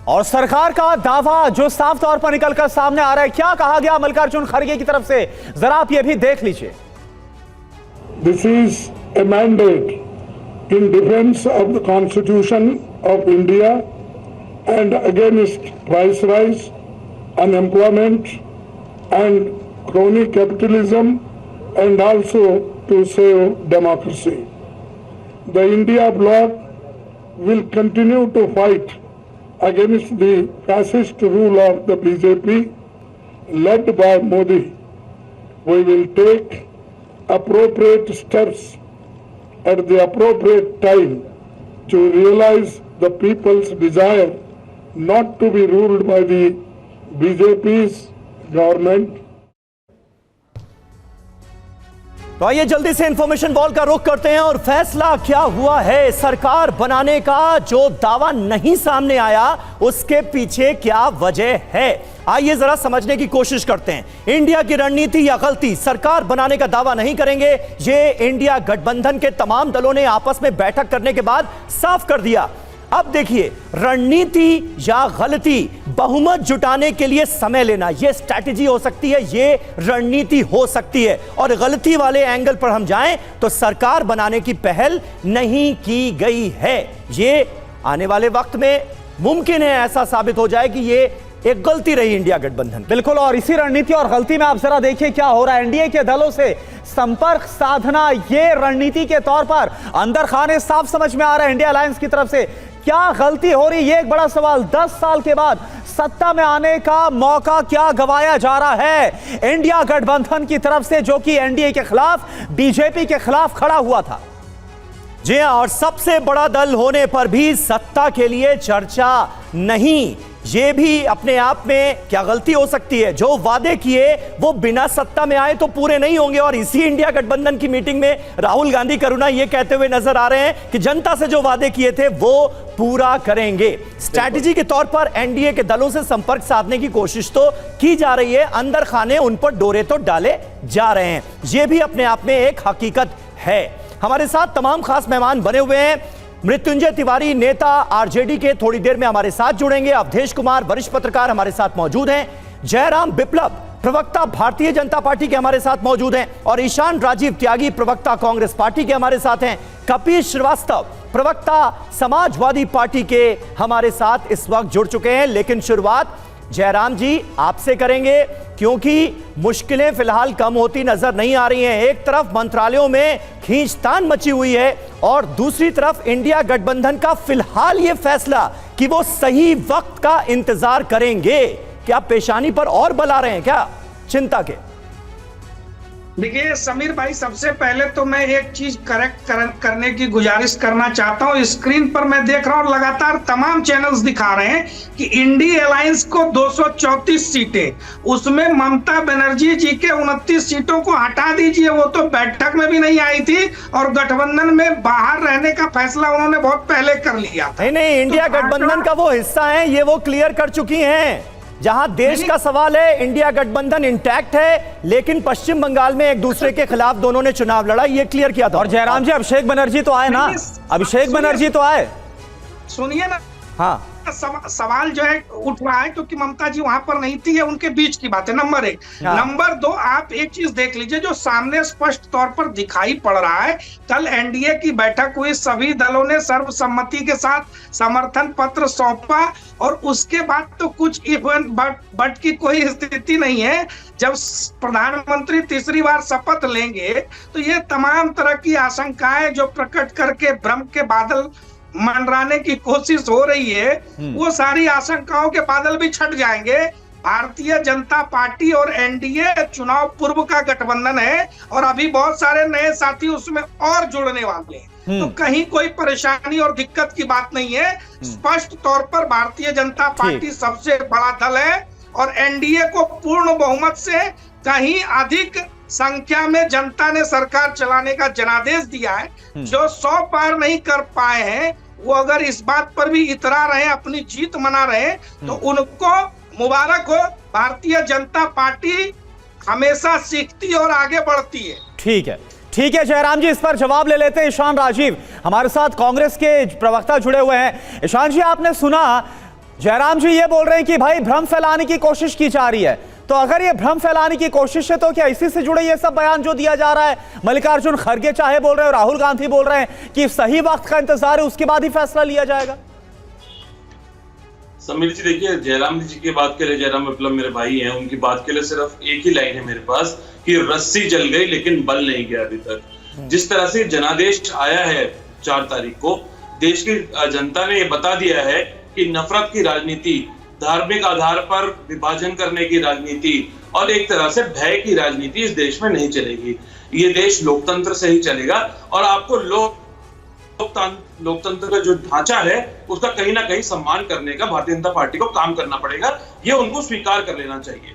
और सरकार का दावा जो साफ तौर पर निकलकर सामने आ रहा है, क्या कहा गया मल्लिकार्जुन खड़गे की तरफ से, जरा आप ये भी देख लीजिए। This is a mandate in defense of the Constitution of India and against price rise, unemployment and crony capitalism, and also to save democracy. The India bloc will continue to fight against the fascist rule of the BJP led by Modi. We will take appropriate steps at the appropriate time to realize the people's desire not to be ruled by the BJP's government. तो आइए जल्दी से information wall का रुख करते हैं और फैसला क्या हुआ है सरकार बनाने का। जो दावा नहीं सामने आया उसके पीछे क्या वजह है, आइए जरा समझने की कोशिश करते हैं। इंडिया की रणनीति या गलती, सरकार बनाने का दावा नहीं करेंगे, ये इंडिया गठबंधन के तमाम दलों ने आपस में बैठक करने के बाद साफ कर दिया। अब देखिए, रणनीति या गलती, बहुमत जुटाने के लिए समय लेना, यह स्ट्रैटेजी हो सकती है, यह रणनीति हो सकती है। और गलती वाले एंगल पर हम जाएं तो सरकार बनाने की पहल नहीं की गई है। ये आने वाले वक्त में मुमकिन है ऐसा साबित हो जाए कि ये एक गलती रही इंडिया गठबंधन। बिल्कुल, और इसी रणनीति और गलती में आप जरा देखिए क्या हो रहा है। एनडीए के दलों से संपर्क साधना, ये रणनीति के तौर पर अंदर खाने साफ समझ में आ रहा है इंडिया अलायंस की तरफ से। क्या गलती हो रही, ये एक बड़ा सवाल। 10 साल के बाद सत्ता में आने का मौका क्या गवाया जा रहा है इंडिया गठबंधन की तरफ से, जो कि एनडीए के खिलाफ, बीजेपी के खिलाफ खड़ा हुआ था। जी हां, और सबसे बड़ा दल होने पर भी सत्ता के लिए चर्चा नहीं, ये भी अपने आप में क्या गलती हो सकती है। जो वादे किए वो बिना सत्ता में आए तो पूरे नहीं होंगे। और इसी इंडिया गठबंधन की मीटिंग में राहुल गांधी करुणा ये कहते हुए नजर आ रहे हैं कि जनता से जो वादे किए थे वो पूरा करेंगे। स्ट्रैटेजी के तौर पर एनडीए के दलों से संपर्क साधने की कोशिश तो की जा रही है, अंदर खाने उन पर डोरे तो डाले जा रहे हैं। यह भी अपने आप में एक हकीकत है। हमारे साथ तमाम खास मेहमान बने हुए हैं। मृत्युंजय तिवारी, नेता आरजेडी के, थोड़ी देर में हमारे साथ जुड़ेंगे। अवधेश कुमार, वरिष्ठ पत्रकार, हमारे साथ मौजूद हैं। जयराम विप्लव, प्रवक्ता भारतीय जनता पार्टी के, हमारे साथ मौजूद हैं। और ईशान राजीव त्यागी, प्रवक्ता कांग्रेस पार्टी के, हमारे साथ हैं। कपिल श्रीवास्तव, प्रवक्ता समाजवादी पार्टी के, हमारे साथ इस वक्त जुड़ चुके हैं। लेकिन शुरुआत जयराम जी आपसे करेंगे, क्योंकि मुश्किलें फिलहाल कम होती नजर नहीं आ रही हैं। एक तरफ मंत्रालयों में खींचतान मची हुई है और दूसरी तरफ इंडिया गठबंधन का फिलहाल यह फैसला कि वो सही वक्त का इंतजार करेंगे। क्या पेशानी पर और बल आ रहे हैं क्या चिंता के? देखिए समीर भाई, सबसे पहले तो मैं एक चीज करेक्ट करने की गुजारिश करना चाहता हूँ। स्क्रीन पर मैं देख रहा हूँ लगातार तमाम चैनल्स दिखा रहे हैं कि इंडिया अलायंस को 234 सीटें, उसमें ममता बनर्जी जी के 29 सीटों को हटा दीजिए, वो तो बैठक में भी नहीं आई थी और गठबंधन में बाहर रहने का फैसला उन्होंने बहुत पहले कर लिया था। नहीं, इंडिया गठबंधन का वो हिस्सा है, ये वो क्लियर कर चुकी हैं। जहां देश का सवाल है, इंडिया गठबंधन इंटैक्ट है, लेकिन पश्चिम बंगाल में एक दूसरे के खिलाफ दोनों ने चुनाव लड़ा, ये क्लियर किया था। और जयराम जी, अभिषेक बनर्जी तो आए ना, अभिषेक बनर्जी तो आए, सुनिए ना। हाँ, सवाल जो है उठ रहा है क्योंकि ममता जी वहां पर नहीं थी, ये उनके बीच की बात है, नंबर 1। नंबर 2, आप एक चीज देख लीजिए जो सामने स्पष्ट तौर पर दिखाई पड़ रहा है। कल एनडीए की बैठक हुई, सभी दलों ने सर्वसम्मति के साथ समर्थन पत्र सौंपा और उसके बाद तो कुछ इवन बट की कोई स्थिति नहीं है। जब प्रधानमंत्री तीसरी बार शपथ लेंगे तो ये तमाम तरह की आशंकाएं जो प्रकट करके भ्रम के बादल मंडराने की कोशिश हो रही है, वो सारी आशंकाओं के बादल भी छट जाएंगे। भारतीय जनता पार्टी और एनडीए चुनाव पूर्व का गठबंधन है और अभी बहुत सारे नए साथी उसमें और जुड़ने वाले हैं, तो कहीं कोई परेशानी और दिक्कत की बात नहीं है। स्पष्ट तौर पर भारतीय जनता पार्टी सबसे बड़ा दल है और एनडीए को पूर्ण बहुमत से कहीं अधिक संख्या में जनता ने सरकार चलाने का जनादेश दिया है। जो 100 पार नहीं कर पाए हैं वो अगर इस बात पर भी इतरा रहे, अपनी जीत मना रहे, तो उनको मुबारक हो। भारतीय जनता पार्टी हमेशा सीखती और आगे बढ़ती है। ठीक है, ठीक है जयराम जी, इस पर जवाब ले लेते हैं। ईशान राजीव हमारे साथ कांग्रेस के प्रवक्ता जुड़े हुए हैं। ईशान जी, आपने सुना जयराम जी ये बोल रहे हैं कि भाई भ्रम फैलाने की कोशिश की जा रही है, तो अगर ये भ्रम फैलाने की कोशिश है तो क्या इसी से जुड़े ये सब बयान जो दिया जा रहा है? मल्लिकार्जुन खड़गे चाहे बोल रहे हैं, राहुल गांधी बोल रहे हैं कि सही वक्त का इंतजार है, उसके बाद ही फैसला लिया जाएगा। समीर जी देखिए, जयराम जी की बात के लिए, जयराम विप्लव मेरे भाई हैं, उनकी बात के लिए सिर्फ एक ही लाइन है मेरे पास कि रस्सी जल गई लेकिन बल नहीं गया अभी तक। जिस तरह से जनादेश आया है 4 तारीख को, देश की जनता ने ये बता दिया है कि नफरत की राजनीति, धार्मिक आधार पर विभाजन करने की राजनीति और एक तरह से भय की राजनीति इस देश में नहीं चलेगी। ये देश लोकतंत्र से ही चलेगा और आपको लोकतंत्र का जो ढांचा है उसका कहीं ना कहीं सम्मान करने का भारतीय जनता पार्टी को काम करना पड़ेगा। ये उनको स्वीकार कर लेना चाहिए।